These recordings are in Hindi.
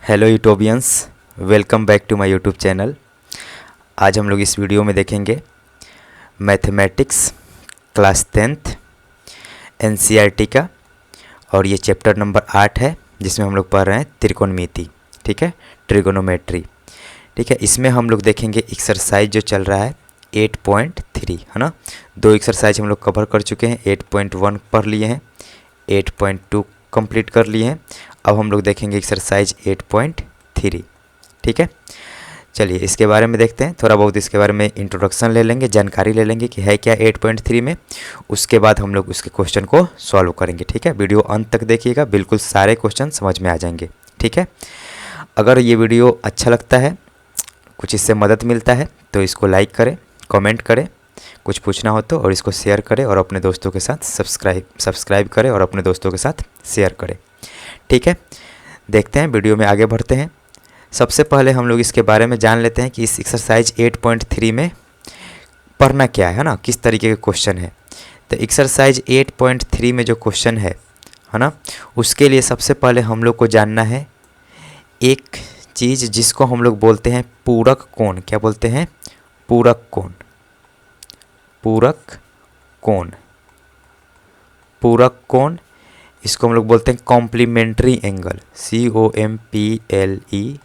Hello YouTubians, welcome back to my YouTube channel. आज हम लोग इस वीडियो में देखेंगे मैथमेटिक्स क्लास 10th एनसीईआरटी का, और ये चैप्टर नंबर 8 है जिसमें हम लोग पढ़ रहे हैं त्रिकोणमिति। ठीक है, ट्रिगोनोमेट्री। ठीक है, इसमें हम लोग देखेंगे एक्सरसाइज जो चल रहा है 8.3, है ना। दो एक्सरसाइज हम लोग कवर कर चुके हैं, 8.1 पढ़ लिए हैं, 8.2 कंप्लीट कर लिए हैं। अब हम लोग देखेंगे एक्सरसाइज 8.3। ठीक है, चलिए इसके बारे में देखते हैं। थोड़ा बहुत इसके बारे में इंट्रोडक्शन ले लेंगे, जानकारी ले लेंगे कि है क्या 8.3 में। उसके बाद हम लोग उसके क्वेश्चन को सॉल्व करेंगे। ठीक है, वीडियो अंत तक देखिएगा, बिल्कुल सारे क्वेश्चन समझ में आ जाएंगे। ठीक है, अगर ये वीडियो अच्छा लगता है, कुछ इससे मदद मिलता है, तो इसको लाइक करें, कमेंट करें, कुछ पूछना हो तो, और इसको शेयर करें और अपने दोस्तों के साथ सब्सक्राइब करें और अपने दोस्तों के साथ शेयर करें। ठीक है, देखते हैं, वीडियो में आगे बढ़ते हैं। सबसे पहले हम लोग इसके बारे में जान लेते हैं कि इस एक्सरसाइज 8.3 में पढ़ना क्या है ना, किस तरीके के क्वेश्चन है। तो एक्सरसाइज 8.3 में जो क्वेश्चन है ना, उसके लिए सबसे पहले हम लोग को जानना है एक चीज़ जिसको हम लोग बोलते हैं पूरक कोण। क्या बोलते हैं? पूरक कोण। पूरक कोण, पूरक कोण, इसको हम लोग बोलते हैं complementary angle, COMPLEMENTRY,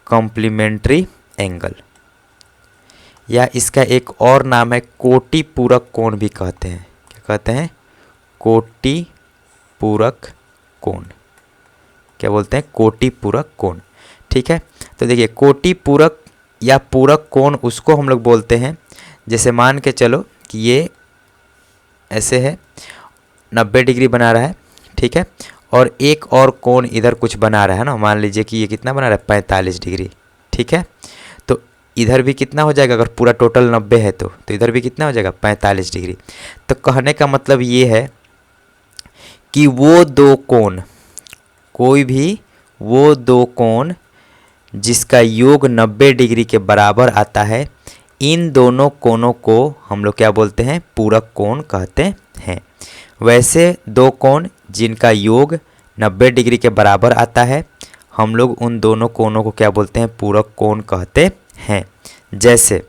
complementary angle, या इसका एक और नाम है कोटि पूरक कोण भी कहते हैं। क्या कहते हैं? कोटि पूरक कोण। क्या बोलते हैं? कोटि पूरक कोण। ठीक है, तो देखिए कोटि पूरक या पूरक कोण उसको हम लोग बोलते हैं, जैसे मान के चलो कि ये ऐसे है, 90 डिग्री बना रहा है। ठीक है, और एक और कोण इधर कुछ बना रहा है ना, मान लीजिए कि ये कितना बना रहा है? 45 डिग्री। ठीक है, तो इधर भी कितना हो जाएगा? अगर पूरा टोटल 90 है तो इधर भी कितना हो जाएगा? 45 डिग्री। तो कहने का मतलब ये है कि वो दो कोण, कोई भी वो दो कोण जिसका योग 90 डिग्री के बराबर आता है, इन दोनों कोणों को हम लोग क्या बोलते हैं? पूरक कोण कहते हैं। वैसे दो कोण जिनका योग 90 डिग्री के बराबर आता है, हम लोग उन दोनों कोणों को क्या बोलते हैं? पूरक कोण कहते हैं। जैसे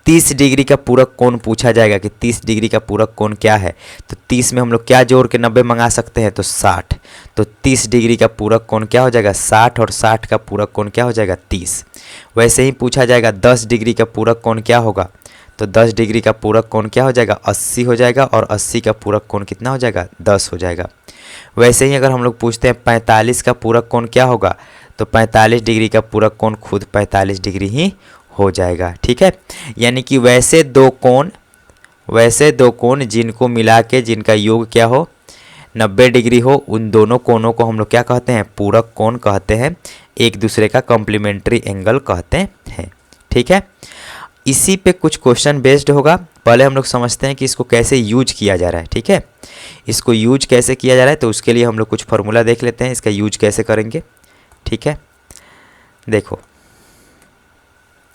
30 डिग्री का पूरक कोण पूछा जाएगा कि 30 डिग्री का पूरक कोण क्या है, तो 30 में हम लोग क्या जोड़ के 90 मंगा सकते हैं? तो 60। तो 30 डिग्री का पूरक कोण क्या हो जाएगा? 60, और 60 का पूरक कोण क्या हो जाएगा? 30। वैसे ही पूछा जाएगा 10 डिग्री का पूरक कोण क्या होगा, तो 10 डिग्री का पूरक कोण क्या हो जाएगा? 80 हो जाएगा, और 80 का पूरक कोण कितना हो जाएगा? 10 हो जाएगा। वैसे ही अगर हम लोग पूछते हैं 45 का पूरक कोण क्या होगा, तो 45 डिग्री का पूरक कोण खुद 45 डिग्री ही हो जाएगा। ठीक है, यानी कि वैसे दो कोण जिनको मिला के जिनका योग क्या हो? 90 डिग्री हो, उन दोनों कोणों को हम लोग क्या कहते हैं? पूरक कोण कहते हैं, एक दूसरे का कॉम्प्लीमेंट्री एंगल कहते हैं। ठीक है, इसी पे कुछ क्वेश्चन बेस्ड होगा। पहले हम लोग समझते हैं कि इसको कैसे यूज किया जा रहा है। ठीक है, इसको यूज कैसे किया जा रहा है, तो उसके लिए हम लोग कुछ फार्मूला देख लेते हैं, इसका यूज कैसे करेंगे। ठीक है, देखो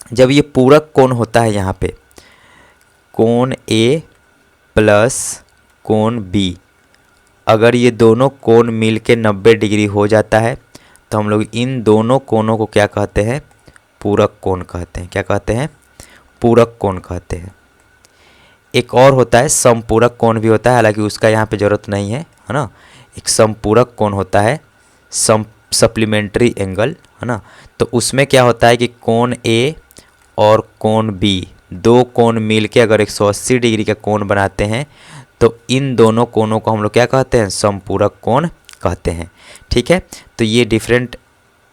जब ये पूरक कोण होता है, यहाँ पे कोण A प्लस कोण B, अगर ये दोनों कोण मिल के 90 डिग्री हो जाता है, तो हम लोग इन दोनों कोणों को क्या कहते हैं? पूरक कोण कहते हैं। क्या कहते हैं? पूरक कोण कहते हैं। एक और होता है समपूरक कोण भी होता है, हालांकि उसका यहाँ पे ज़रूरत नहीं है ना। एक समपूरक कोण होता है, सप्लीमेंट्री एंगल, है ना। तो उसमें क्या होता है कि कोण A और कोण B, दो कोण मिल के अगर 180 डिग्री का कोण बनाते हैं, तो इन दोनों कोणों को हम लोग क्या कहते हैं? समपूरक कोण कहते हैं। ठीक है, तो ये डिफरेंट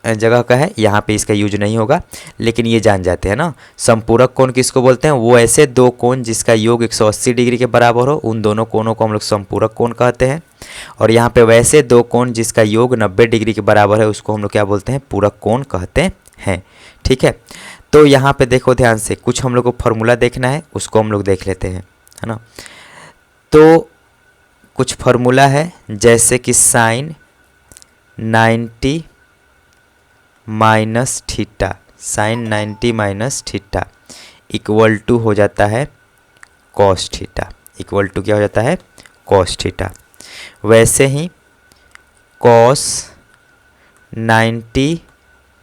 जगह का है, यहाँ पे इसका यूज नहीं होगा, लेकिन ये जान जाते हैं ना। समपूरक कोण किसको बोलते हैं? वो ऐसे दो कोण जिसका योग 180 डिग्री के बराबर हो, उन दोनों कोणों को हम लोग समपूरक कोण कहते हैं। और यहाँ पे वैसे दो कोण जिसका योग 90 डिग्री के बराबर है, उसको हम लोग क्या बोलते हैं? पूरक कोण कहते हैं। ठीक है, तो यहाँ पे देखो ध्यान से, कुछ हम लोग को फार्मूला देखना है, उसको हम लोग देख लेते हैं, है ना। तो कुछ फार्मूला है, जैसे कि sine 90 minus theta, sine 90 minus theta equal to हो जाता है कॉस थीटा, इक्वल टू क्या हो जाता है? Cos theta. वैसे ही कॉस 90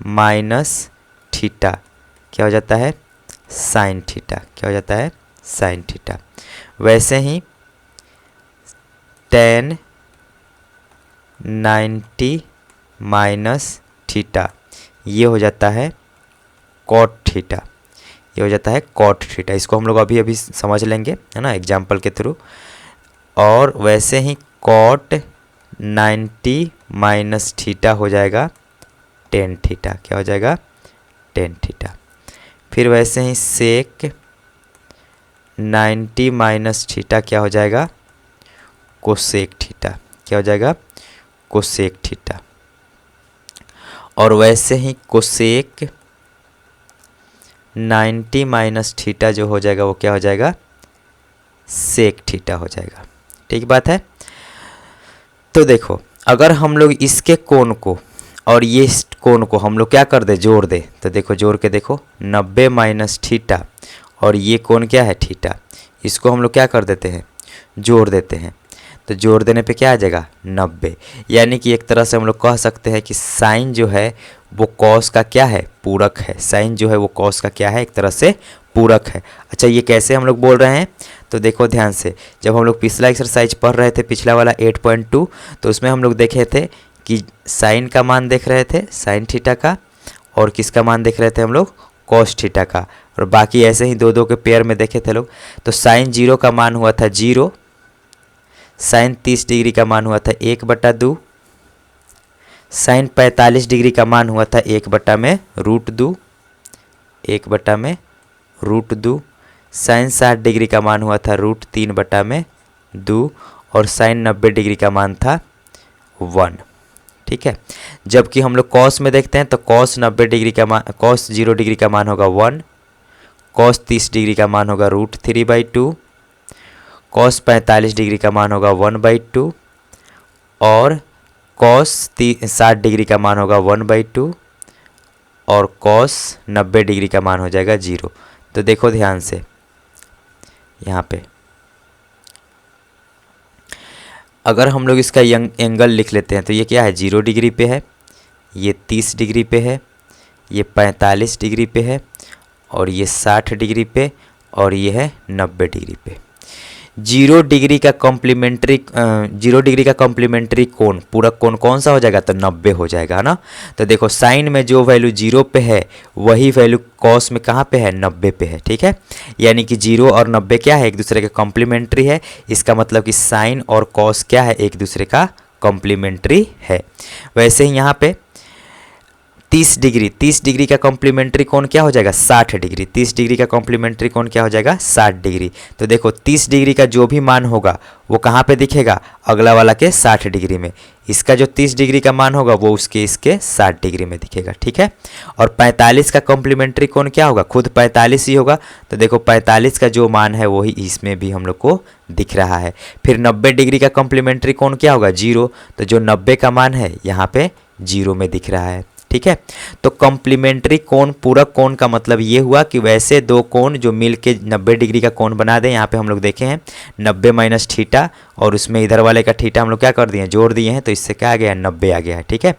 माइनस थीटा क्या हो जाता है, साइन थीटा। क्या हो जाता है, साइन थीटा। वैसे ही tan 90 माइनस थीटा ये हो जाता है कॉट थीटा। ये हो जाता है कॉट थीटा। इसको हम लोग अभी समझ लेंगे, है ना, एग्जाम्पल के थ्रू। और वैसे ही कॉट 90 माइनस थीटा हो जाएगा टेन थीटा। क्या हो जाएगा, टेन थीटा। फिर वैसे ही सेक 90 माइनस थीटा क्या हो जाएगा, कोसेक थीटा। क्या हो जाएगा, कोसेक थीटा। और वैसे ही कोसेक 90 माइनस थीटा जो हो जाएगा वो क्या हो जाएगा, सेक थीटा हो जाएगा। ठीक बात है। तो देखो अगर हम लोग इसके कोण को और ये कोण को हम लोग क्या कर दे, जोड़ दे, तो देखो जोड़ के देखो 90 माइनस थीटा और ये कोण क्या है, थीटा। इसको हम लोग क्या कर देते हैं, जोड़ देते हैं। तो जोड़ देने पे क्या आ जाएगा, 90। यानी कि एक तरह से हम लोग कह सकते हैं कि साइन जो है वो कॉस का क्या है, पूरक है। साइन जो है वो कॉस का क्या है, एक तरह से पूरक है। अच्छा ये कैसे हम लोग बोल रहे हैं, तो देखो ध्यान से, जब हम लोग पिछला एक्सरसाइज पढ़ रहे थे, पिछला वाला 8.2, तो उसमें हम लोग देखे थे कि साइन का मान देख रहे थे, साइन थीटा का, और किसका मान देख रहे थे हम लोग, कॉस थीटा का। और बाकी ऐसे ही दो दो के पेयर में देखे थे लोग। तो साइन 0 का मान हुआ था 0, साइन 30 डिग्री का मान हुआ था 1/2, साइन 45 डिग्री का मान हुआ था 1/√2, 1/√2, साइन 60 डिग्री का मान हुआ था √3/2, और साइन 90 डिग्री का मान था 1। ठीक है। जबकि हम लोग कॉस में देखते हैं तो कॉस 90 डिग्री का मान, कॉस 0 डिग्री का मान होगा 1, कॉस 30 डिग्री का मान होगा √3/2, कॉस 45 डिग्री का मान होगा 1/2, और कॉस 60 डिग्री का मान होगा 1/2, और कॉस 90 डिग्री का मान हो जाएगा 0। तो देखो ध्यान से यहाँ पे अगर हम लोग इसका एंगल लिख लेते हैं तो ये क्या है, 0 डिग्री पे है, ये 30 डिग्री पे है, ये 45 डिग्री पे है, और ये 60 डिग्री पे, और ये है 90 डिग्री पे। 0 डिग्री का कॉम्प्लीमेंट्री कोण, पूरक कोण कौन सा हो जाएगा, तो 90 हो जाएगा, है ना। तो देखो साइन में जो वैल्यू 0 पे है वही वैल्यू कॉस में कहाँ पे है, 90 पे है। ठीक है। यानी कि 0 और 90 क्या है, एक दूसरे के कॉम्प्लीमेंट्री है। इसका मतलब कि साइन और कॉस क्या है, एक दूसरे का कॉम्प्लीमेंट्री है। वैसे ही यहाँ पे 30 डिग्री का कॉम्प्लीमेंट्री कोण क्या हो जाएगा, 60 डिग्री। 30 डिग्री का कॉम्प्लीमेंट्री कोण क्या हो जाएगा, 60 डिग्री। तो देखो 30 डिग्री का जो भी मान होगा वो कहाँ पे दिखेगा, अगला वाला के 60 डिग्री में। इसका जो 30 डिग्री का मान होगा वो इसके 60 डिग्री में दिखेगा। ठीक है। और 45 का कॉम्प्लीमेंट्री कोण क्या होगा, खुद 45 ही होगा। तो देखो 45 का जो मान है वही इसमें भी हम लोग को दिख रहा है। फिर 90 डिग्री का कॉम्प्लीमेंट्री कोण क्या होगा, 0। तो जो 90 का मान है यहाँ पे 0 में दिख रहा है। ठीक है। तो कॉम्प्लीमेंट्री कोण, पूरक कोण का मतलब ये हुआ कि वैसे दो कोण जो मिल के 90 डिग्री का कोण बना दें। यहाँ पे हम लोग देखे हैं 90 माइनस थीटा, और उसमें इधर वाले का थीटा हम लोग क्या कर दिए, जोड़ दिए हैं, तो इससे क्या आ गया, 90 आ गया है। ठीक है।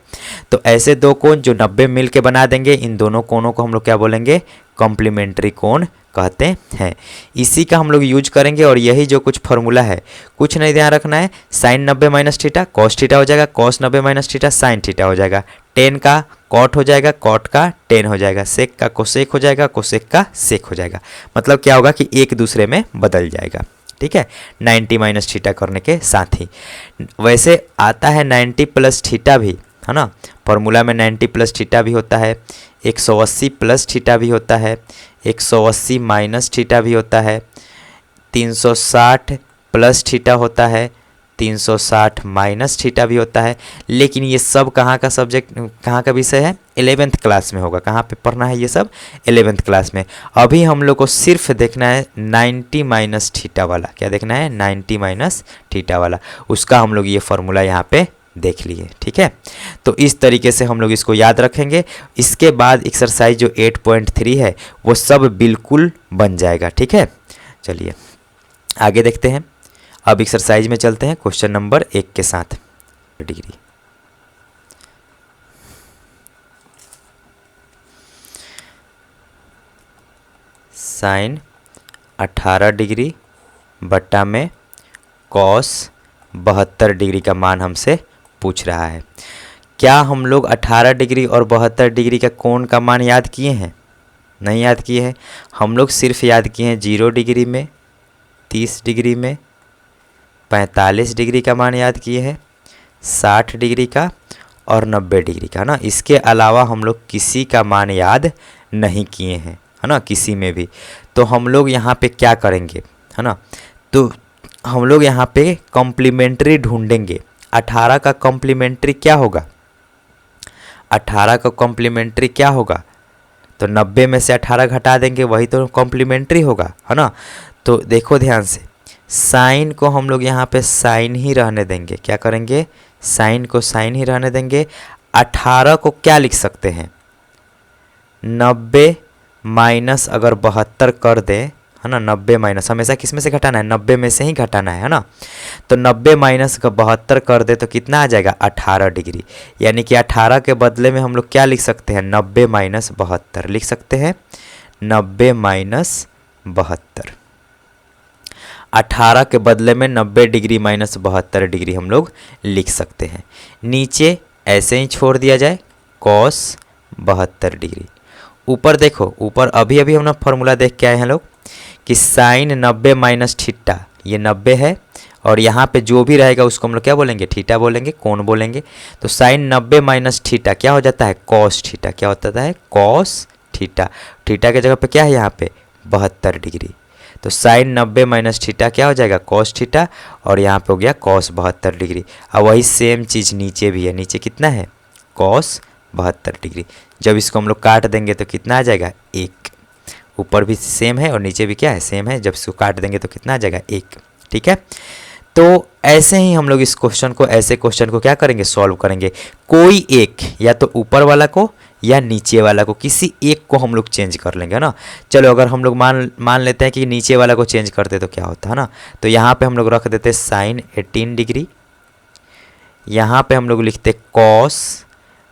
तो ऐसे दो कोण जो 90 मिल के बना देंगे, इन दोनों कोणों को हम लोग क्या बोलेंगे, कॉम्प्लीमेंट्री कोण कहते हैं। इसी का हम लोग यूज करेंगे, और यही जो कुछ फॉर्मूला है, कुछ नहीं ध्यान रखना है। Sine 90 minus theta cos theta हो जाएगा, cos 90 minus theta sine theta हो जाएगा, टेन का कॉट हो जाएगा, कॉट का टेन हो जाएगा, सेक का कोसेक हो जाएगा, कोसेक का सेक हो जाएगा। मतलब क्या होगा कि एक दूसरे में बदल जाएगा। ठीक है। 90 माइनस थीटा करने के साथ ही वैसे आता है 90 प्लस थीटा भी, है ना। फॉर्मूला में 90 प्लस थीटा भी होता है, 180 प्लस थीटा भी होता है, 180 माइनस थीटा भी होता है, 360 प्लस थीटा होता है, 360 माइनस थीटा भी होता है। लेकिन ये सब कहाँ का सब्जेक्ट, कहाँ का विषय है, 11th क्लास में होगा। कहाँ पे पढ़ना है ये सब, 11th क्लास में। अभी हम लोग को सिर्फ देखना है 90 माइनस थीटा वाला। क्या देखना है, 90 माइनस थीटा वाला। उसका हम लोग ये फॉर्मूला यहाँ पे देख लिए। ठीक है। तो इस तरीके से हम लोग इसको याद रखेंगे। इसके बाद एक्सरसाइज जो 8.3 है वो सब बिल्कुल बन जाएगा। ठीक है। चलिए आगे देखते हैं। अब एक्सरसाइज में चलते हैं क्वेश्चन नंबर 1 के साथ। डिग्री साइन 18 डिग्री बट्टा में कॉस 72 डिग्री का मान हमसे पूछ रहा है। क्या हम लोग 18 डिग्री और 72 डिग्री का कोण का मान याद किए हैं? नहीं याद किए हैं। हम लोग सिर्फ याद किए हैं 0 डिग्री में, 30 डिग्री में, 45 डिग्री का मान याद किए हैं, 60 डिग्री का और 90 डिग्री का ना। इसके अलावा हम लोग किसी का मान याद नहीं किए हैं, है ना, किसी में भी। तो हम लोग यहाँ पे क्या करेंगे, है ना, तो हम लोग यहाँ पे कॉम्प्लीमेंट्री ढूंढेंगे। 18 का कॉम्प्लीमेंट्री क्या होगा? 18 का कॉम्प्लीमेंट्री क्या होगा? तो 90 में से 18 घटा देंगे, वही तो कॉम्प्लीमेंट्री होगा, है ना। तो देखो ध्यान से, साइन को हम लोग यहाँ पे साइन ही रहने देंगे। क्या करेंगे? साइन को साइन ही रहने देंगे। 18 को क्या लिख सकते हैं? 90 माइनस अगर 72 कर दें, है ना, 90 माइनस हमेशा किस में से घटाना है? 90 में से ही घटाना है ना। तो 90 माइनस का 72 कर दे तो कितना आ जाएगा? 18 डिग्री। यानी कि 18 के बदले में हम लोग क्या लिख सकते हैं? 90 माइनस 72 लिख सकते हैं। 90 माइनस 72, 18 के बदले में 90 डिग्री माइनस 72 डिग्री हम लोग लिख सकते हैं। नीचे ऐसे ही छोड़ दिया जाए, कॉस 72 डिग्री। ऊपर देखो, ऊपर अभी अभी हम लोग फॉर्मूला देख के आए हैं लोग कि साइन 90 माइनस थीटा, ये 90 है और यहाँ पे जो भी रहेगा उसको हम लोग क्या बोलेंगे? थीटा बोलेंगे, कोण बोलेंगे। तो साइन 90 माइनस थीटा क्या हो जाता है? Cos theta. क्या होता है? Cos theta. थीटा के जगह पे क्या है यहाँ पे? 72 डिग्री। तो साइन 90 माइनस थीटा क्या हो जाएगा? कॉस थीटा, और यहाँ पे हो गया कॉस 72 डिग्री। अब वही सेम चीज़ नीचे भी है। नीचे कितना है? Cos 72 degree. जब इसको हम लोग काट देंगे तो कितना आ जाएगा? 1। ऊपर भी सेम है और नीचे भी क्या है? सेम है। जब इसको काट देंगे तो कितना आ जाएगा? 1। ठीक है। तो ऐसे ही हम लोग इस क्वेश्चन को, ऐसे क्वेश्चन को क्या करेंगे? सॉल्व करेंगे। कोई एक, या तो ऊपर वाला को या नीचे वाला को, किसी एक को हम लोग चेंज कर लेंगे ना। चलो अगर हम लोग मान लेते हैं कि नीचे वाला को चेंज करते तो क्या होता है ना। तो यहाँ पे हम लोग रख देते साइन 18 डिग्री। यहाँ पे हम लोग लिखते कॉस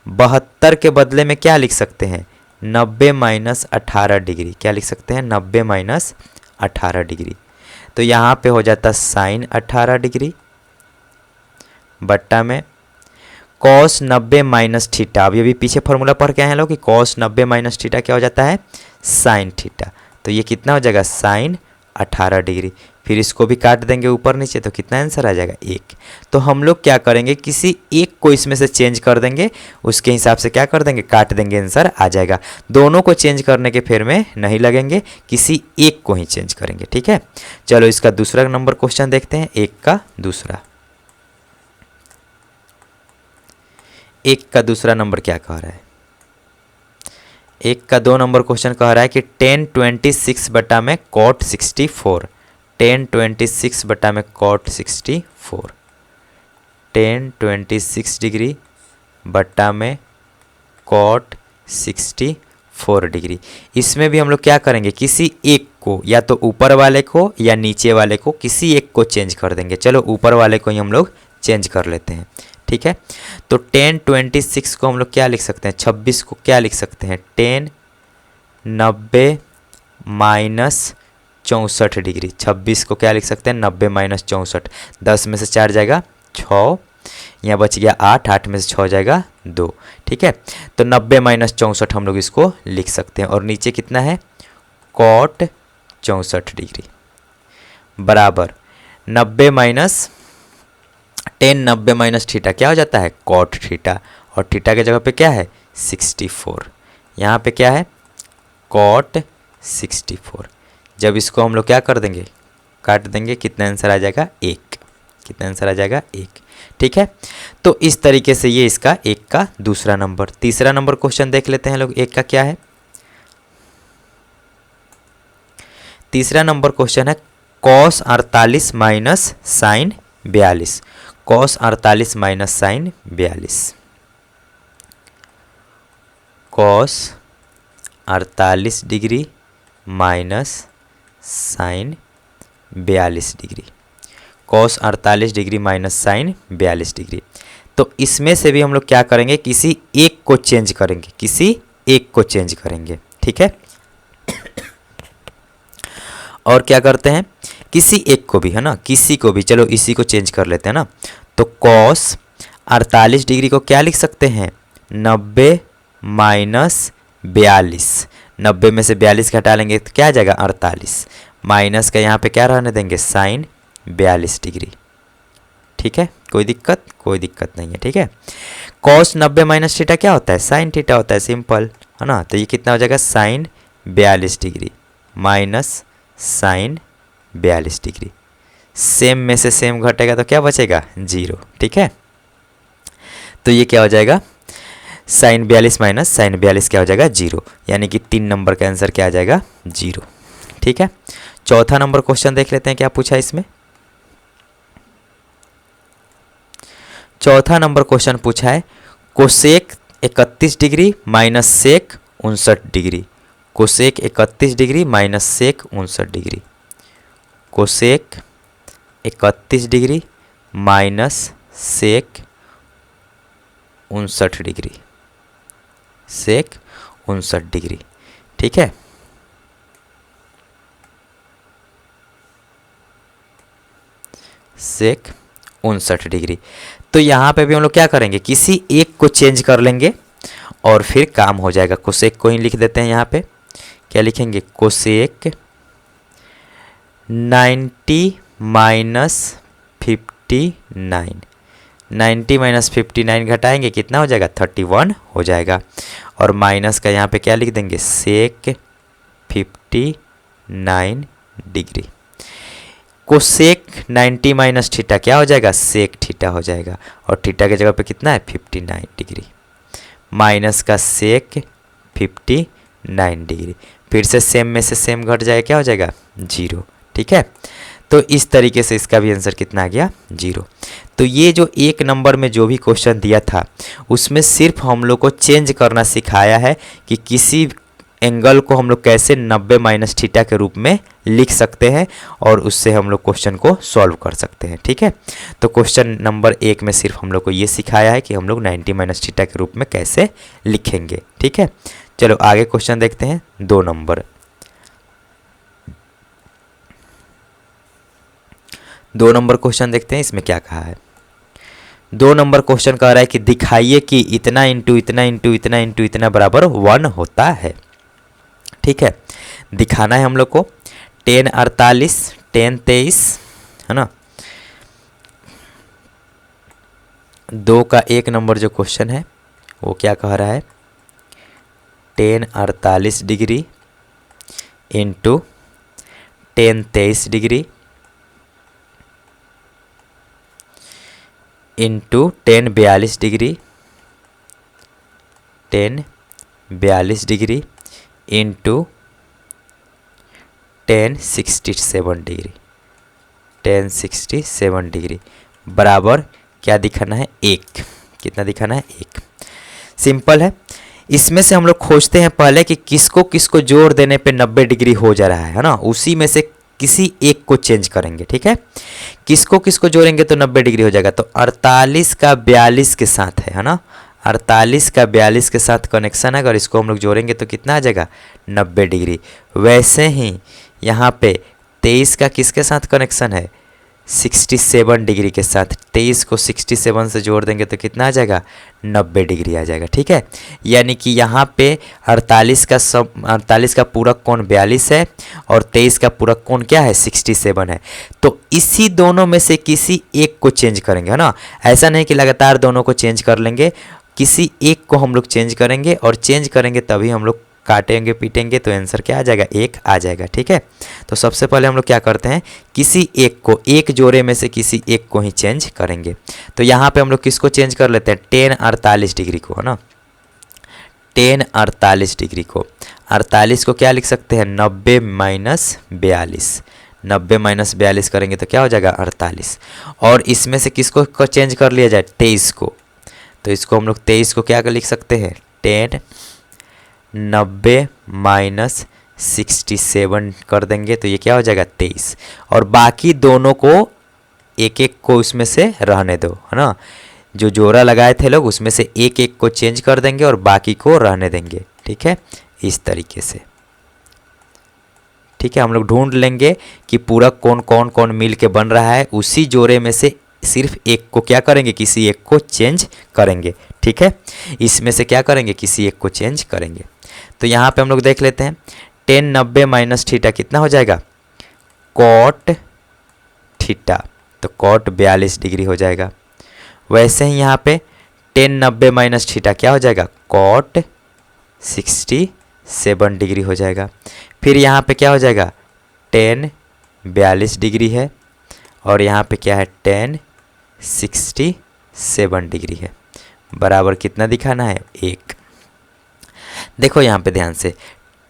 72 के बदले में क्या लिख सकते हैं? 90 माइनस 18 डिग्री। क्या लिख सकते हैं? 90 माइनस 18 डिग्री। तो यहाँ पे हो जाता साइन 18 डिग्री बट्टा में कॉस 90 माइनस थीटा। अभी पीछे फॉर्मूला पढ़ के आए हैं लोग कि कॉस 90 माइनस थीटा क्या हो जाता है? Sine theta. तो ये कितना हो जाएगा? Sine 18 degree. फिर इसको भी काट देंगे ऊपर नीचे तो कितना आंसर आ जाएगा? 1। तो हम लोग क्या करेंगे? किसी एक को इसमें से चेंज कर देंगे, उसके हिसाब से क्या कर देंगे? काट देंगे, आंसर आ जाएगा। दोनों को चेंज करने के फेर में नहीं लगेंगे, किसी एक को ही चेंज करेंगे। ठीक है। चलो इसका दूसरा नंबर क्वेश्चन देखते हैं। 1 का दूसरा नंबर क्या कह रहा है? 1 का 2 नंबर क्वेश्चन कह रहा है कि tan 26 बटा में cot 64। tan 26 बटा में cot 64, tan 26 डिग्री बटा में cot 64 डिग्री। इसमें भी हम लोग क्या करेंगे? किसी एक को, या तो ऊपर वाले को या नीचे वाले को, किसी एक को चेंज कर देंगे। चलो ऊपर वाले को ही हम लोग चेंज कर लेते हैं। ठीक है। तो tan 26 को हम लोग क्या लिख सकते हैं? 26 को क्या लिख सकते हैं? tan 90 minus 64 degree. 26 को क्या लिख सकते हैं? 90 माइनस 64। 10 में से 4 जाएगा 6, यहाँ बच गया 8, 8 में से 6 जाएगा 2। ठीक है। तो 90 माइनस 64 हम लोग इसको लिख सकते हैं। और नीचे कितना है? cot 64 डिग्री बराबर 90 माइनस tan 90 माइनस थीटा क्या हो जाता है? cot theta. और थीटा के जगह पे क्या है? 64। यहाँ पे क्या है? cot 64। जब इसको हम लोग क्या कर देंगे? काट देंगे, कितना आंसर आ जाएगा? 1। कितना आंसर आ जाएगा? 1। ठीक है। तो इस तरीके से ये इसका 1 का दूसरा नंबर। तीसरा नंबर क्वेश्चन देख लेते हैं लोग। 1 का क्या है? तीसरा नंबर क्वेश्चन है cos 48 minus sine 42। cos 48 minus sine 42। cos 48 degree minus sine 42 degree. Cos 48 degree minus sine 42 degree. तो इसमें से भी हम लोग क्या करेंगे, किसी एक को चेंज करेंगे, किसी एक को चेंज करेंगे, ठीक है। और क्या करते हैं, किसी एक को भी, है ना, किसी को भी, चलो इसी को चेंज कर लेते हैं ना। तो कॉस 48 डिग्री को क्या लिख सकते हैं, 90 माइनस 42। 90 में से 42 घटा लेंगे तो क्या आ जाएगा 48, माइनस का यहाँ पे क्या रहने देंगे साइन 42 डिग्री, ठीक है। कोई दिक्कत नहीं है, ठीक है। कॉस 90 माइनस थीटा क्या होता है, साइन थीटा होता है, सिंपल, है ना। तो ये कितना हो जाएगा sine 42 degree minus sine 42 degree. Same में से सेम घटेगा तो क्या बचेगा 0, ठीक है। तो ये क्या हो जाएगा, साइन 42 माइनस साइन 42 क्या हो जाएगा 0, यानी कि 3 नंबर का आंसर क्या आ जाएगा 0, ठीक है। चौथा नंबर क्वेश्चन देख लेते हैं क्या पूछा इसमें। चौथा नंबर क्वेश्चन पूछा है cosec 31 degree minus sec 59 degree. Cosec 31 degree minus sec 59 degree. Cosec 31 degree minus sec 59 degree, sec 59 degree, ठीक है। Sec 59 degree. तो यहाँ पे भी हम लोग क्या करेंगे, किसी एक को चेंज कर लेंगे और फिर काम हो जाएगा। कोसेक को ही लिख देते हैं यहाँ पे, क्या लिखेंगे, कोसेक 90 माइनस 59। 90 माइनस 59 घटाएंगे कितना हो जाएगा 31 हो जाएगा। और माइनस का यहाँ पे क्या लिख देंगे सेक 59 डिग्री। कोसेक 90 माइनस थीटा क्या हो जाएगा सेक थीटा हो जाएगा। और थीटा के जगह पे कितना है 59 डिग्री, माइनस का सेक 59 डिग्री। फिर से सेम में से सेम घट जाएगा, क्या हो जाएगा 0, ठीक है। तो इस तरीके से इसका भी आंसर कितना आ गया 0। तो ये जो एक नंबर में जो भी क्वेश्चन दिया था उसमें सिर्फ हम लोग को चेंज करना सिखाया है कि किसी एंगल को हम लोग कैसे 90 माइनस थीटा के रूप में लिख सकते हैं और उससे हम लोग क्वेश्चन को सॉल्व कर सकते हैं, ठीक है। तो क्वेश्चन नंबर 1 में सिर्फ हम लोग को ये सिखाया है कि हम लोग 90 माइनस थीटा के रूप में कैसे लिखेंगे, ठीक है। चलो आगे क्वेश्चन देखते हैं 2 नंबर। 2 नंबर क्वेश्चन देखते हैं इसमें क्या कहा है। 2 नंबर क्वेश्चन कह रहा है कि दिखाइए कि इतना इंटू इतना इंटू इतना इंटू इतना बराबर 1 होता है, ठीक है। दिखाना है हम लोग को 10 48 10 23, है ना। 2 का 1 नंबर जो क्वेश्चन है वो क्या कह रहा है 10 48 degree into 10 23 degree into 10 42 degree 10 42 degree into 10 67 degree 10 67 degree बराबर क्या दिखाना है 1। कितना दिखाना है 1। सिंपल है। इसमें से हम लोग खोजते हैं पहले कि किसको किसको जोड़ देने पे 90 डिग्री हो जा रहा है ना। उसी में से किसी एक को चेंज करेंगे, ठीक है। किसको किसको जोड़ेंगे तो 90 डिग्री हो जाएगा। तो 48 का 42 के साथ है ना। 48 का 42 के साथ कनेक्शन है, अगर इसको हम लोग जोड़ेंगे तो कितना आ जाएगा 90 डिग्री। वैसे ही यहाँ पे 23 का किसके साथ कनेक्शन है 67 डिग्री के साथ। 23 को 67 से जोड़ देंगे तो कितना आ जाएगा 90 डिग्री आ जाएगा, ठीक है। यानी कि यहाँ पे 48 का पूरक कोण 42 है और 23 का पूरक कोण क्या है 67 है। तो इसी दोनों में से किसी एक को चेंज करेंगे, है ना। ऐसा नहीं कि लगातार दोनों को चेंज कर लेंगे, किसी एक को हम लोग चेंज करेंगे और चेंज करेंगे तभी हम लोग काटेंगे पीटेंगे तो आंसर क्या आ जाएगा 1 आ जाएगा, ठीक है। तो सबसे पहले हम लोग क्या करते हैं किसी एक को, एक जोड़े में से किसी एक को ही चेंज करेंगे। तो यहाँ पे हम लोग किसको चेंज कर लेते हैं 10 48 डिग्री को, है ना। 10 48 डिग्री को 48 को क्या लिख सकते हैं 90 माइनस 42। 90 माइनस 42 करेंगे तो क्या हो जाएगा 48। और इसमें से किसको चेंज कर लिया जाए 23 को। तो इसको हम लोग 23 को क्या कर लिख सकते हैं 10 90 माइनस 67 कर देंगे तो ये क्या हो जाएगा 23। और बाकी दोनों को एक एक को उसमें से रहने दो, है ना। जो जोड़ा लगाए थे लोग उसमें से एक एक को चेंज कर देंगे और बाकी को रहने देंगे, ठीक है, इस तरीके से। ठीक है, हम लोग ढूंढ लेंगे कि पूरक कोण कौन कौन मिल के बन रहा है, उसी जोड़े में से सिर्फ एक को क्या करेंगे, किसी एक को चेंज करेंगे। ठीक है, इसमें से क्या करेंगे, किसी एक को चेंज करेंगे। तो यहाँ पे हम लोग देख लेते हैं, टेन 90 माइनस थीटा कितना हो जाएगा, कॉट थीटा, तो कॉट 42 डिग्री हो जाएगा। वैसे ही यहाँ पे टेन 90 माइनस थीटा क्या हो जाएगा, कॉट 67 डिग्री हो जाएगा। फिर यहाँ पे क्या हो जाएगा, टेन 42 डिग्री है और यहाँ पे क्या है, टेन 67 डिग्री है, बराबर कितना दिखाना है, 1। देखो यहाँ पे ध्यान से,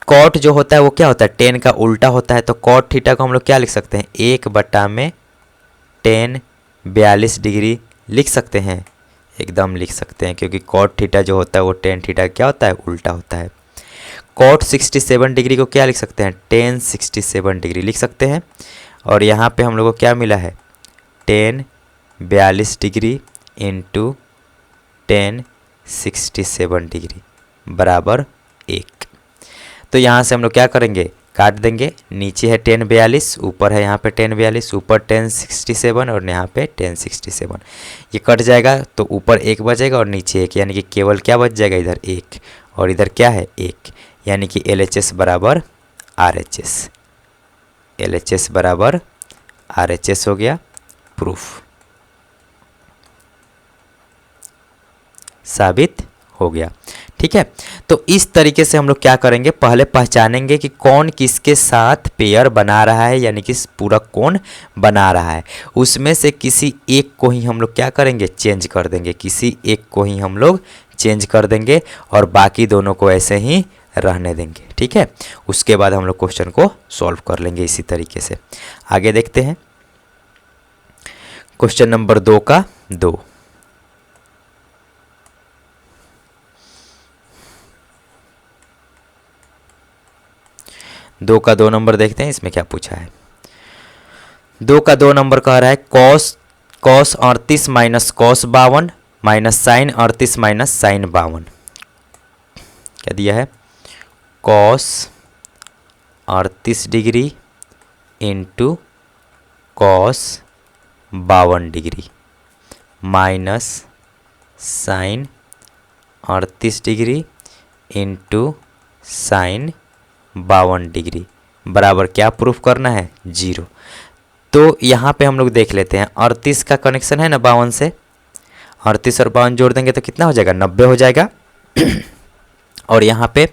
कॉट जो होता है वो क्या होता है, टेन का उल्टा होता है। तो कॉट थीटा को हम लोग क्या लिख सकते हैं, 1/में टेन 42 डिग्री लिख सकते हैं, एकदम लिख सकते हैं, क्योंकि कॉट थीटा जो होता है वो टेन थीटा क्या होता है, उल्टा होता है। कॉट 67 डिग्री को क्या लिख सकते हैं, टेन 67 डिग्री लिख सकते हैं। और यहाँ पे हम लोग को क्या मिला है, ten 42 degree into ten 67 degree बराबर 1। तो यहाँ से हम लोग क्या करेंगे, काट देंगे, नीचे है टेन 42, ऊपर है यहाँ पे टेन 42, ऊपर टेन 67 और यहाँ पे टेन 67, ये कट जाएगा तो ऊपर 1 बचेगा और नीचे 1, यानी कि केवल क्या बच जाएगा, इधर 1 और इधर क्या है 1, यानी कि LHS बराबर RHS, LHS बराबर RHS हो गया, प्रूफ साबित हो गया। ठीक है, तो इस तरीके से हम लोग क्या करेंगे, पहले पहचानेंगे कि कौन किसके साथ पेयर बना रहा है, यानी कि पूरक कोण बना रहा है। उसमें से किसी एक को ही हम लोग क्या करेंगे, चेंज कर देंगे, किसी एक को ही हम लोग चेंज कर देंगे और बाकी दोनों को ऐसे ही रहने देंगे। ठीक है, उसके बाद हम लोग क्वेश्चन को सॉल्व कर लेंगे इसी तरीके से। आगे देखते हैं, क्वेश्चन नंबर 2 का 2। दो का 2 नंबर देखते हैं, इसमें क्या पूछा है। 2 का 2 नंबर कह रहा है cos 38 minus cos 52 minus sine 38 minus sine 52। क्या दिया है, cos 38 degree into cos 52 degree minus sine 38 degree into sine 52 degree बराबर क्या प्रूफ करना है, 0। तो यहाँ पे हम लोग देख लेते हैं, 38 का कनेक्शन है ना 52 से, 38 और 52 जोड़ देंगे तो कितना हो जाएगा, 90 हो जाएगा। और यहाँ पे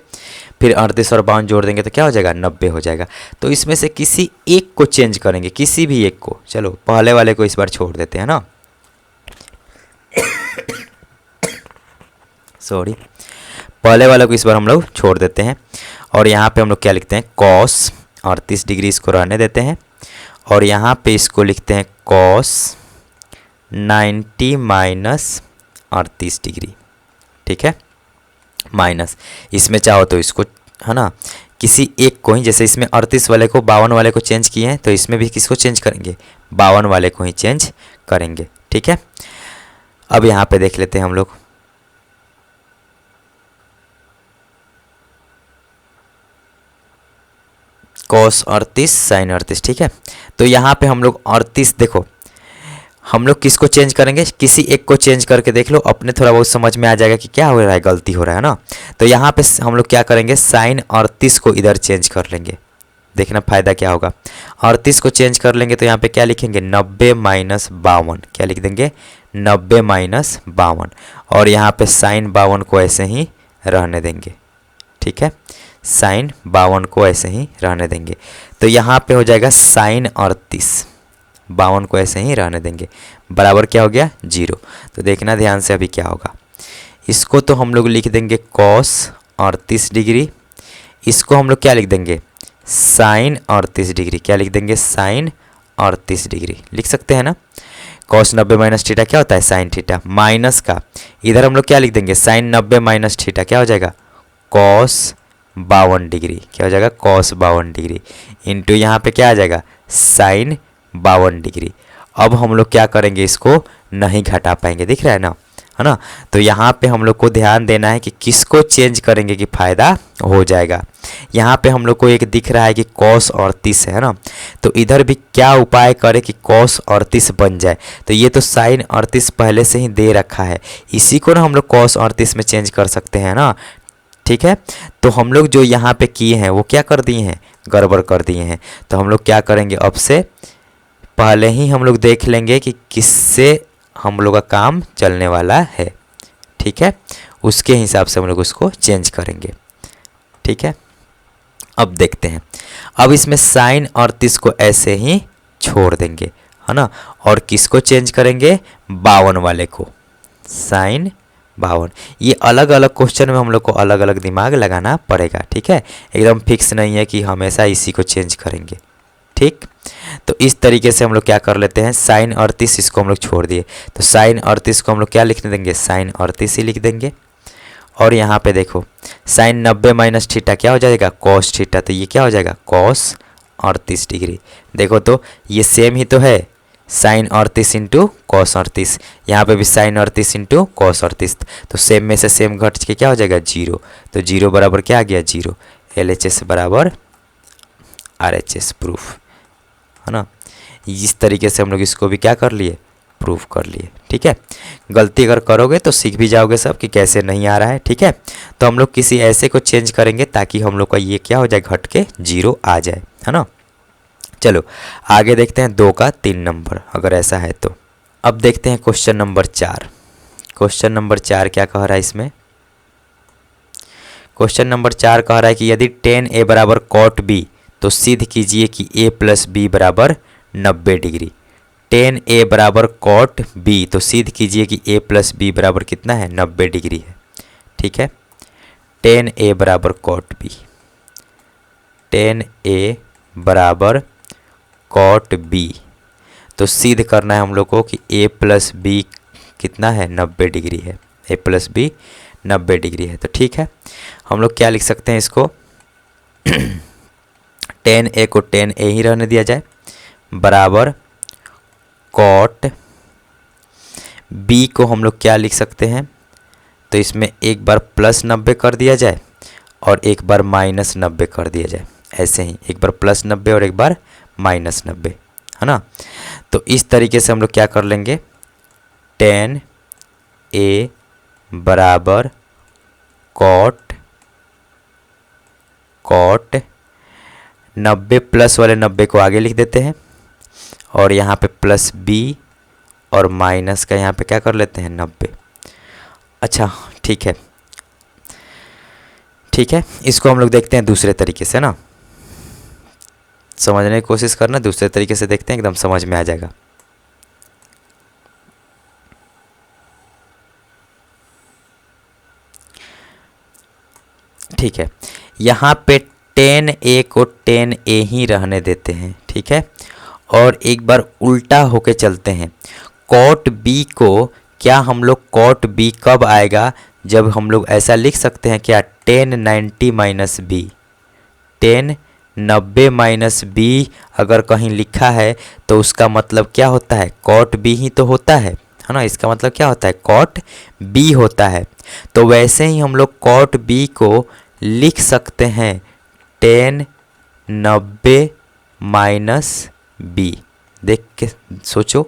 फिर 38 और 52 जोड़ देंगे तो क्या हो जाएगा, 90 हो जाएगा। तो इसमें से किसी एक को चेंज करेंगे, किसी भी एक को। चलो पहले वाले को इस बार छोड़ देते हैं ना, सॉरी, पहले वाले को इस बार हम लोग छोड़ देते हैं। और यहाँ पे हम लोग क्या लिखते हैं, कॉस 38 डिग्री इसको रहने देते हैं और यहाँ पे इसको लिखते हैं कॉस 90 माइनस 38 डिग्री। ठीक है, माइनस, इसमें चाहो तो इसको, है ना, किसी एक को ही, जैसे इसमें 38 वाले को 52 वाले को चेंज किए हैं तो इसमें भी किसको चेंज करेंगे, 52 वाले को ही चेंज करेंगे। ठीक है, अब यहाँ पे देख लेते हैं हम लोग, कॉस 38 साइन 38। ठीक है, तो यहाँ पे हम लोग 38, देखो हम लोग किसको चेंज करेंगे, किसी एक को चेंज करके देख लो, अपने थोड़ा बहुत समझ में आ जाएगा कि क्या हो रहा है, गलती हो रहा है ना। तो यहाँ पे हम लोग क्या करेंगे, साइन 38 को इधर चेंज कर लेंगे, देखना फ़ायदा क्या होगा। 38 को चेंज कर लेंगे तो यहाँ पे क्या लिखेंगे, 90 माइनस 52, क्या लिख देंगे, 90 माइनस 52, और यहाँ पे साइन 52 को ऐसे ही रहने देंगे। ठीक है, साइन 52 को ऐसे ही रहने देंगे, तो यहाँ पे हो जाएगा साइन 38, 52 को ऐसे ही रहने देंगे, बराबर क्या हो गया, 0। तो देखना ध्यान से अभी क्या होगा, इसको तो हम लोग लिख देंगे कॉस 38 डिग्री, इसको हम लोग क्या लिख देंगे, साइन 38 डिग्री, क्या लिख देंगे, साइन 38 डिग्री लिख सकते हैं ना। कॉस 90 माइनस थीटा क्या होता है, साइन थीटा, माइनस का इधर हम लोग क्या लिख देंगे, साइन 90 माइनस थीटा क्या हो जाएगा, कॉस 52 डिग्री, क्या हो जाएगा, कॉस 52 डिग्री, इंटू यहाँ पे क्या आ जाएगा, साइन 52 डिग्री, अब हम लोग क्या करेंगे, इसको नहीं घटा पाएंगे, दिख रहा है ना। तो यहाँ पे हम लोग को ध्यान देना है कि किसको चेंज करेंगे कि फ़ायदा हो जाएगा। यहाँ पे हम लोग को एक दिख रहा है कि cos 38 है ना, तो इधर भी क्या उपाय करें कि cos 38 बन जाए। तो ये तो sin 38 पहले से ही दे रखा है, इसी को ना हम लोग cos 38 में चेंज कर सकते हैं ना, ठीक है। तो हम लोग जो यहाँ पे किए हैं वो क्या कर दिए हैं, गड़बड़ कर दिए हैं। तो हम लोग क्या करेंगे, अब से पहले ही हम लोग देख लेंगे कि किससे हम लोग का काम चलने वाला है, ठीक है। उसके हिसाब से हम लोग उसको चेंज करेंगे, ठीक है। अब देखते हैं, अब इसमें sin 38 को ऐसे ही छोड़ देंगे, है ना। और किसको चेंज करेंगे, 52 वाले को, sin 52। ये अलग अलग क्वेश्चन में हम लोग को अलग अलग दिमाग लगाना पड़ेगा, ठीक है। एकदम फिक्स नहीं है कि हमेशा इसी को चेंज करेंगे, ठीक। तो इस तरीके से हम लोग क्या कर लेते हैं, sin 38 इसको हम लोग छोड़ दिए, तो sin 38 को हम लोग क्या लिखने देंगे, sin 38 ही लिख देंगे। और यहाँ पे देखो sin 90 माइनस थीटा क्या हो जाएगा, cos थीटा, तो ये क्या हो जाएगा cos 38 डिग्री। देखो तो ये सेम ही तो है, sin 38 इंटू cos 38, यहाँ पे भी sin 38 इंटू cos 38, तो सेम में से सेम घट के क्या हो जाएगा 0, तो 0 बराबर क्या आ गया 0, LHS बराबर RHS प्रूफ, है ना। इस तरीके से हम लोग इसको भी क्या कर लिए, प्रूफ कर लिए, ठीक है। गलती अगर करोगे तो सीख भी जाओगे सब कि कैसे नहीं आ रहा है, ठीक है। तो हम लोग किसी ऐसे को चेंज करेंगे ताकि हम लोग का ये क्या हो जाए, घट के 0 आ जाए, है ना। चलो आगे देखते हैं 2 का 3 नंबर, अगर ऐसा है तो। अब देखते हैं क्वेश्चन नंबर 4। क्वेश्चन नंबर 4 क्या कह रहा है इसमें, क्वेश्चन नंबर 4 कह रहा है कि यदि tan a बराबर cot b तो सिद्ध कीजिए कि a प्लस बी बराबर 90 डिग्री। tan a बराबर cot b तो सिद्ध कीजिए कि a प्लस बी बराबर कितना है, 90 डिग्री है, ठीक है। tan a बराबर cot b, tan a बराबर cot b तो सिद्ध करना है हम लोग को कि a प्लस बी कितना है, 90 डिग्री है, a प्लस बी 90 डिग्री है। तो ठीक है, हम लोग क्या लिख सकते हैं इसको tan a को tan a ही रहने दिया जाए, बराबर cot b को हम लोग क्या लिख सकते हैं, तो इसमें एक बार प्लस 90 कर दिया जाए और एक बार माइनस 90 कर दिया जाए, ऐसे ही एक बार प्लस 90 और एक बार माइनस 90, है ना। तो इस तरीके से हम लोग क्या कर लेंगे, tan a बराबर cot 90 प्लस वाले 90 को आगे लिख देते हैं और यहाँ पे प्लस b और माइनस का यहाँ पे क्या कर लेते हैं 90। अच्छा ठीक है, ठीक है, इसको हम लोग देखते हैं दूसरे तरीके से ना, समझने की कोशिश करना, दूसरे तरीके से देखते हैं, एकदम समझ में आ जाएगा। ठीक है, यहाँ पे tan a को tan a ही रहने देते हैं, ठीक है। और एक बार उल्टा होके चलते हैं, cot b को क्या हम लोग cot b कब आएगा, जब हम लोग ऐसा लिख सकते हैं क्या, tan 90 minus b, tan 90 minus b अगर कहीं लिखा है तो उसका मतलब क्या होता है, cot b ही तो होता है ना। इसका मतलब क्या होता है, cot b होता है। तो वैसे ही हम लोग cot b को लिख सकते हैं tan 90 माइनस b, देख के सोचो,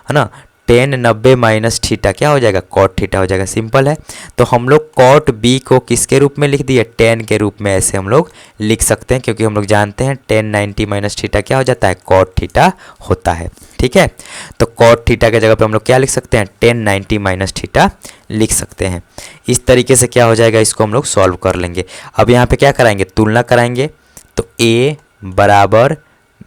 है ना। tan 90 माइनस थीटा क्या हो जाएगा, cot थीटा हो जाएगा, सिंपल है। तो हम लोग cot b को किसके रूप में लिख दिए, tan के रूप में ऐसे हम लोग लिख सकते हैं, क्योंकि हम लोग जानते हैं tan 90 माइनस थीटा क्या हो जाता है, cot थीटा होता है, ठीक है। तो cot थीटा के जगह पे हम लोग क्या लिख सकते हैं, tan 90 माइनस थीटा लिख सकते हैं। इस तरीके से क्या हो जाएगा, इसको हम लोग सॉल्व कर लेंगे। अब यहाँ पे क्या कराएंगे, तुलना कराएंगे, तो a बराबर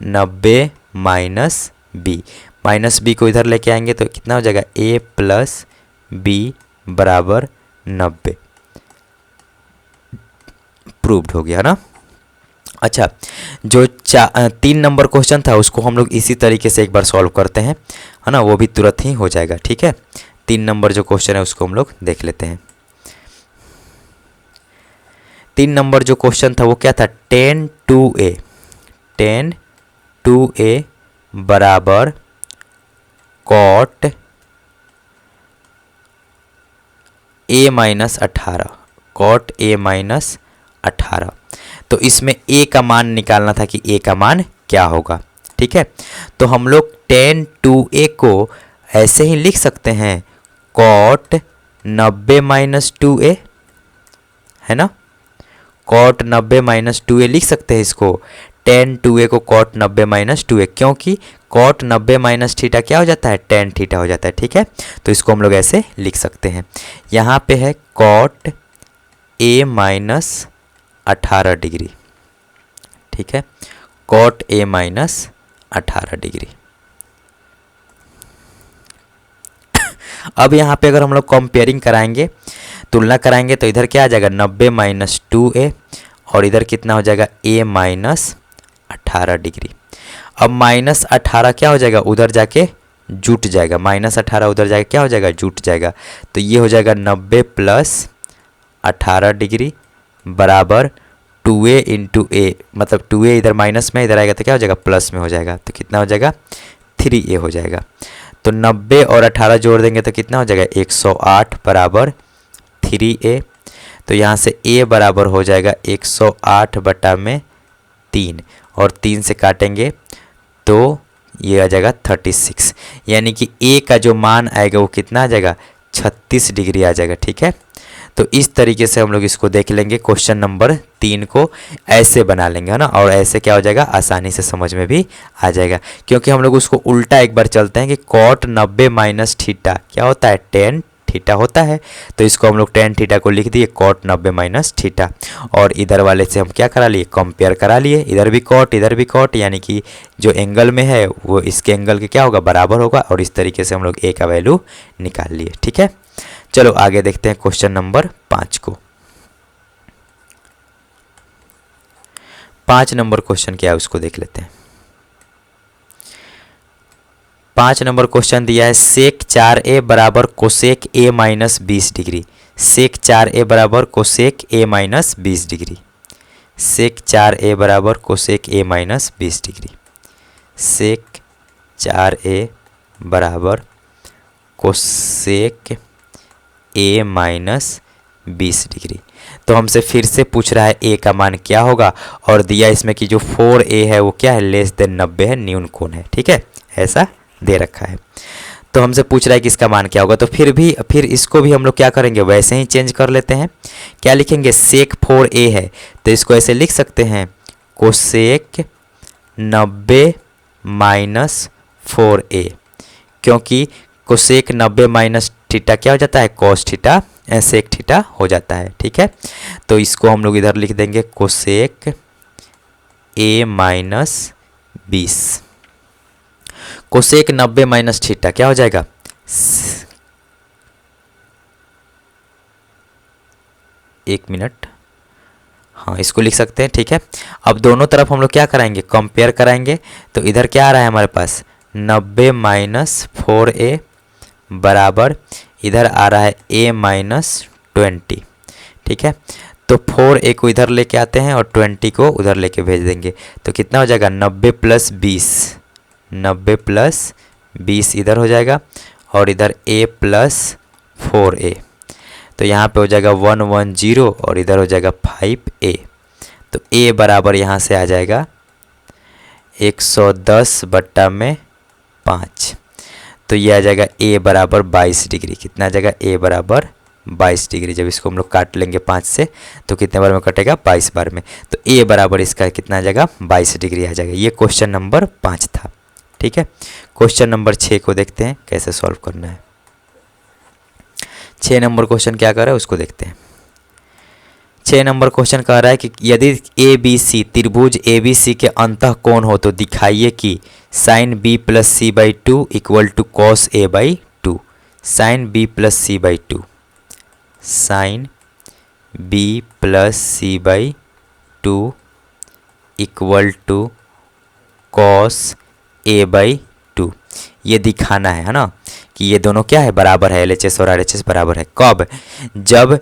90 माइनस बी, माइनस बी को इधर लेके आएंगे तो कितना हो जाएगा, a प्लस बी बराबर 90, प्रूव्ड हो गया ना। अच्छा, जो 3 नंबर क्वेश्चन था उसको हम लोग इसी तरीके से एक बार सॉल्व करते हैं, है ना, वो भी तुरंत ही हो जाएगा, ठीक है। 3 नंबर जो क्वेश्चन है उसको हम लोग देख लेते हैं। 3 नंबर जो क्वेश्चन था वो क्या था, tan 2a बराबर cot A minus 18, cot A minus 18। तो इसमें ए का मान निकालना था कि ए का मान क्या होगा। ठीक है, तो हम लोग tan 2a को ऐसे ही लिख सकते हैं, कॉट 90 माइनस 2a, है ना, कॉट 90 माइनस 2a लिख सकते हैं इसको, tan 2a को कॉट 90 माइनस 2a, क्योंकि कॉट 90 माइनस थीटा क्या हो जाता है, tan थीटा हो जाता है। ठीक है, तो इसको हम लोग ऐसे लिख सकते हैं। यहाँ पे है कॉट a माइनस 18 डिग्री। ठीक है, कॉट a माइनस 18 डिग्री। अब यहाँ पे अगर हम लोग कंपेयरिंग कराएंगे, तुलना कराएंगे, तो इधर क्या आ जाएगा 90 माइनस 2a और इधर कितना हो जाएगा a माइनस 18 डिग्री। अब माइनस 18 क्या हो जाएगा, उधर जाके जुट जाएगा, माइनस 18 उधर जाके क्या हो जाएगा, जुट जाएगा। तो ये हो जाएगा 90 प्लस 18 डिग्री बराबर 2a इंटू ए, मतलब 2a इधर माइनस में, इधर आएगा तो क्या हो जाएगा, प्लस में हो जाएगा। तो कितना हो जाएगा 3a हो जाएगा। तो 90 और 18 जोड़ देंगे तो कितना हो जाएगा 108 बराबर 3a। तो यहाँ से a बराबर हो जाएगा 108 बटा में 3 और 3 से काटेंगे तो ये आ जाएगा 36, यानी कि a का जो मान आएगा वो कितना आ जाएगा 36 डिग्री आ जाएगा। ठीक है, तो इस तरीके से हम लोग इसको देख लेंगे, क्वेश्चन नंबर 3 को ऐसे बना लेंगे, है ना, और ऐसे क्या हो जाएगा, आसानी से समझ में भी आ जाएगा। क्योंकि हम लोग उसको उल्टा एक बार चलते हैं कि कॉट 90 माइनस थीटा क्या होता है, tan थीटा होता है। तो इसको हम लोग tan थीटा को लिख दिए कॉट 90 माइनस थीटा, और इधर वाले से हम क्या करा लिए, कंपेयर करा लिए, इधर भी कॉट इधर भी कॉट, यानी कि जो एंगल में है वो इसके एंगल के क्या होगा, बराबर होगा, और इस तरीके से हम लोग a का वैल्यू निकाल लिए। ठीक है, चलो आगे देखते हैं क्वेश्चन नंबर 5 को। 5 नंबर क्वेश्चन क्या है उसको देख लेते हैं। 5 नंबर क्वेश्चन दिया है सेक 4a बराबर cosec a minus 20 degree. Sec 4a बराबर cosec a minus 20 degree. Sec 4a बराबर cosec a minus 20 degree. Sec 4a बराबर कोसेक a माइनस 20 डिग्री। तो हमसे फिर से पूछ रहा है a का मान क्या होगा, और दिया इसमें कि जो 4a है वो क्या है, लेस देन 90 है, न्यून कोण है। ठीक है, ऐसा दे रखा है। तो हमसे पूछ रहा है कि इसका मान क्या होगा, तो फिर इसको भी हम लोग क्या करेंगे, वैसे ही चेंज कर लेते हैं। क्या लिखेंगे, सेक 4a है तो इसको ऐसे लिख सकते हैं, कोसेक 90 माइनस 4a, क्योंकि कोसेक 90 माइनस थीटा क्या हो जाता है, कॉस थीटा, सेक थीटा हो जाता है। ठीक है, तो इसको हम लोग इधर लिख देंगे cosec a minus 20। Cosec 90 minus theta क्या हो जाएगा, एक मिनट, हाँ इसको लिख सकते हैं। ठीक है, अब दोनों तरफ हम लोग क्या कराएंगे, कंपेयर कराएंगे। तो इधर क्या आ रहा है हमारे पास 90 माइनस 4a बराबर इधर आ रहा है a माइनस 20। ठीक है, तो 4a को इधर लेके आते हैं और 20 को उधर लेके भेज देंगे। तो कितना हो जाएगा 90 प्लस 20, 90 प्लस 20 इधर हो जाएगा, और इधर a प्लस 4a, तो यहाँ पे हो जाएगा 110 और इधर हो जाएगा 5a। तो a बराबर यहाँ से आ जाएगा 110 बट्टा में 5, तो ये आ जाएगा a बराबर 22 डिग्री। कितना आ जाएगा, a बराबर 22 डिग्री। जब इसको हम लोग काट लेंगे 5 से तो कितने बार में कटेगा, 22 बार में। तो a बराबर इसका कितना आ जाएगा, 22 डिग्री आ जाएगा। ये क्वेश्चन नंबर 5 था। ठीक है, क्वेश्चन नंबर 6 को देखते हैं कैसे सॉल्व करना है। 6 नंबर क्वेश्चन क्या कर रहा है उसको देखते हैं। 6 नंबर क्वेश्चन कह रहा है कि यदि ए बी सी त्रिभुज ए बी सी के अंतः कोण हो तो दिखाइए कि sine B plus C by 2 equal to cos A by 2। Sine B plus C by 2, sine B plus C by 2 equal to cos A by 2। ये दिखाना है ना कि ये दोनों क्या है, बराबर है, LHS और RHS बराबर है। कब, जब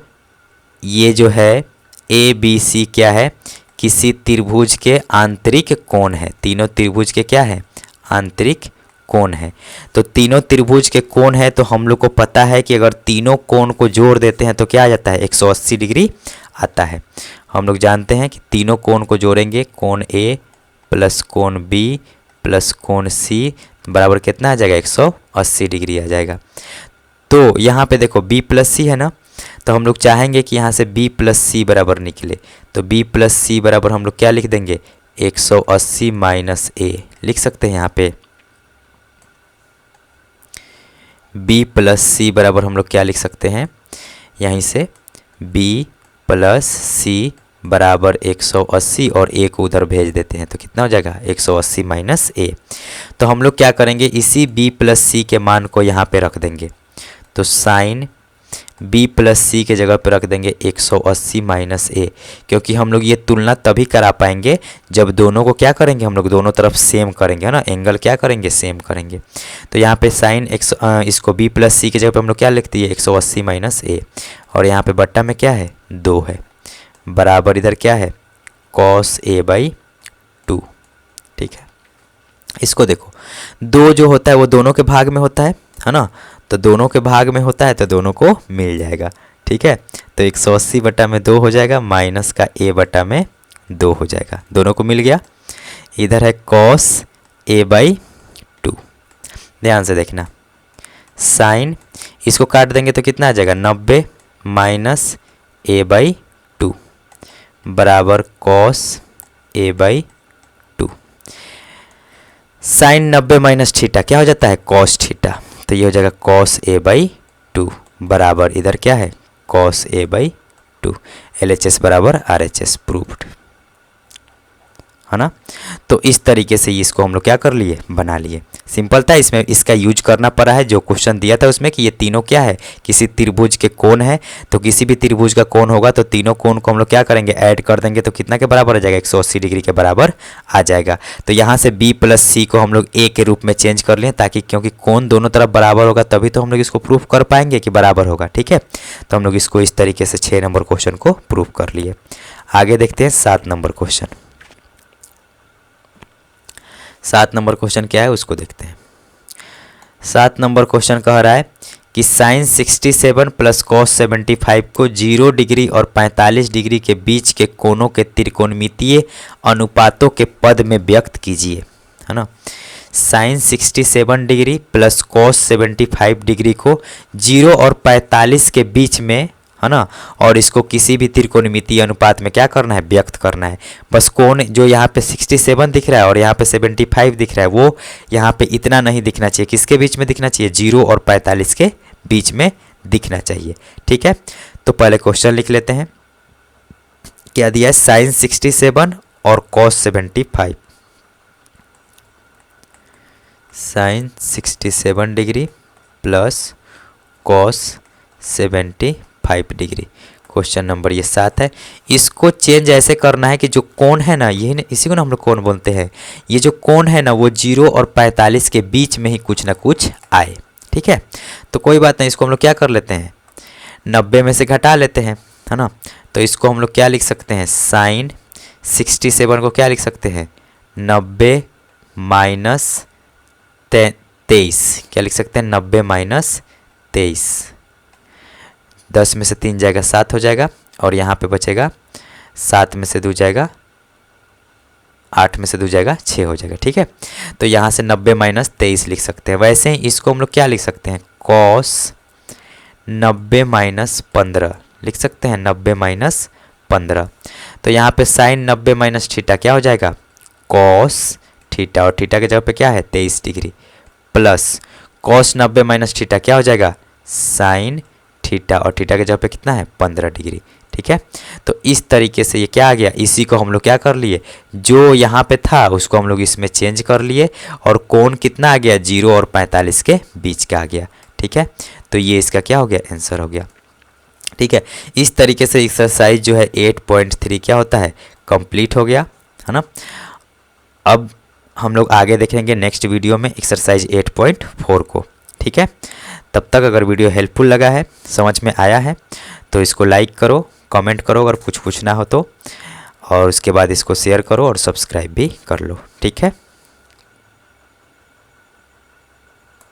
ये जो है ए बी सी क्या है, किसी त्रिभुज के आंतरिक कोण है। तीनों त्रिभुज के क्या है, आंतरिक कोण है। तो तीनों त्रिभुज के कोण है, तो हम लोग को पता है कि अगर तीनों कोण को जोड़ देते हैं तो क्या आ जाता है, 180 डिग्री आता है। हम लोग जानते हैं कि तीनों कोण को जोड़ेंगे, कोण ए प्लस कोण बी प्लस कोण सी बराबर कितना आ जाएगा, 180 डिग्री आ जाएगा। तो यहाँ पे देखो b प्लस सी है ना, तो हम लोग चाहेंगे कि यहाँ से b प्लस सी बराबर निकले। तो b प्लस सी बराबर हम लोग क्या लिख देंगे, 180 माइनस ए लिख सकते हैं। यहाँ पे b प्लस सी बराबर हम लोग क्या लिख सकते हैं, यहीं से b प्लस सी बराबर 180 और a को उधर भेज देते हैं तो कितना हो जाएगा, 180 माइनस ए। तो हम लोग क्या करेंगे, इसी b प्लस सी के मान को यहाँ पे रख देंगे। तो साइन b प्लस सी के जगह पे रख देंगे 180 माइनस ए, क्योंकि हम लोग ये तुलना तभी करा पाएंगे जब दोनों को क्या करेंगे, हम लोग दोनों तरफ सेम करेंगे, है ना, एंगल क्या करेंगे, सेम करेंगे। तो यहाँ पे साइन इसको b प्लस सी के जगह पे हम लोग क्या लिख दिए, 180 माइनस ए, और यहाँ पे बट्टा में क्या है, 2 है, बराबर इधर क्या है, कॉस ए बाई 2। ठीक है, इसको देखो 2 जो होता है वो दोनों के भाग में होता है ना, तो दोनों के भाग में होता है तो दोनों को मिल जाएगा। ठीक है, तो 180 बटा में 2 हो जाएगा, माइनस का a बटा में 2 हो जाएगा, दोनों को मिल गया। इधर है कॉस a बाई 2, ध्यान से देखना, साइन इसको काट देंगे तो कितना आ जाएगा, 90 माइनस a बाई 2 बराबर cos a by 2। Sine 90 minus theta क्या हो जाता है, कॉस थीटा, तो ये हो जाएगा कॉस ए बाई 2 बराबर इधर क्या है, कॉस ए बाई 2। LHS बराबर RHS प्रूव्ड, है ना। तो इस तरीके से इसको हम लोग क्या कर लिए, बना लिए। सिंपल था, इसमें इसका यूज करना पड़ा है जो क्वेश्चन दिया था उसमें कि ये तीनों क्या है, किसी त्रिभुज के कोण है, तो किसी भी त्रिभुज का कोण होगा तो तीनों कोण को हम लोग क्या करेंगे, ऐड कर देंगे तो कितना के बराबर आ जाएगा, 180 डिग्री के बराबर आ जाएगा। तो यहाँ से b प्लस सी को हम लोग a के रूप में चेंज कर लिए, ताकि क्योंकि कोण दोनों तरफ बराबर होगा तभी तो हम लोग इसको प्रूफ कर पाएंगे कि बराबर होगा। ठीक है, तो हम लोग इसको इस तरीके से 6 नंबर क्वेश्चन को प्रूफ कर लिए। आगे देखते हैं 7 नंबर क्वेश्चन। 7 नंबर क्वेश्चन क्या है उसको देखते हैं। 7 नंबर क्वेश्चन कह रहा है कि साइन 67 प्लस कॉस 75 को 0 डिग्री और 45 डिग्री के बीच के कोणों के त्रिकोणमितीय अनुपातों के पद में व्यक्त कीजिए, है ना। Sine 67 degree plus cos 75 degree को 0 और 45 के बीच में, है ना, और इसको किसी भी त्रिकोणमितीय अनुपात में क्या करना है, व्यक्त करना है। बस कोण जो यहाँ पे 67 दिख रहा है और यहाँ पे 75 दिख रहा है, वो यहाँ पे इतना नहीं दिखना चाहिए, किसके बीच में दिखना चाहिए, 0 और 45 के बीच में दिखना चाहिए। ठीक है, तो पहले क्वेश्चन लिख लेते हैं। क्या दिया है, साइन 67 और cos 75, sine 67 degree plus cos 75 degree. Question number ये 7 है। इसको चेंज ऐसे करना है कि जो कोण है ना, ये इसी को ना हम लोग कोण बोलते हैं, ये जो कोण है ना वो 0 और 45 के बीच में ही कुछ ना कुछ आए। ठीक है, तो कोई बात नहीं, इसको हम लोग क्या कर लेते हैं, 90 में से घटा लेते हैं, है ना। तो इसको हम लोग क्या लिख सकते हैं, साइन 67 को क्या लिख सकते हैं, 90 माइनस 23, क्या लिख सकते हैं, 90 माइनस 23, 10 में से 3 जाएगा 7 हो जाएगा, और यहाँ पे बचेगा 7 में से 2 जाएगा 8 में से 2 जाएगा 6 हो जाएगा। ठीक है, तो यहाँ से 90 माइनस 23 लिख सकते हैं। वैसे ही इसको हम लोग क्या लिख सकते हैं, कॉस 90 माइनस 15 लिख सकते हैं, 90 माइनस 15। तो यहाँ पे साइन 90 माइनस थीटा क्या हो जाएगा, कॉस थीटा, और थीटा के जगह पे क्या है, 23 degree, plus cos 90 minus theta क्या हो जाएगा, साइन थीटा, और थीटा के जगह पे कितना है, 15 डिग्री। ठीक है, तो इस तरीके से ये क्या आ गया, इसी को हम लोग क्या कर लिए, जो यहाँ पे था उसको हम लोग इसमें चेंज कर लिए, और कोण कितना आ गया, 0 और 45 के बीच का आ गया। ठीक है, तो ये इसका क्या हो गया, आंसर हो गया। ठीक है, इस तरीके से एक्सरसाइज जो है 8.3 क्या होता है, कंप्लीट हो गया, है ना। अब हम लोग आगे देखेंगे नेक्स्ट वीडियो में एक्सरसाइज 8.4 को। ठीक है, तब तक अगर वीडियो हेल्पफुल लगा है, समझ में आया है, तो इसको लाइक करो, कमेंट करो अगर कुछ पूछना हो तो, और उसके बाद इसको शेयर करो और सब्सक्राइब भी कर लो। ठीक है।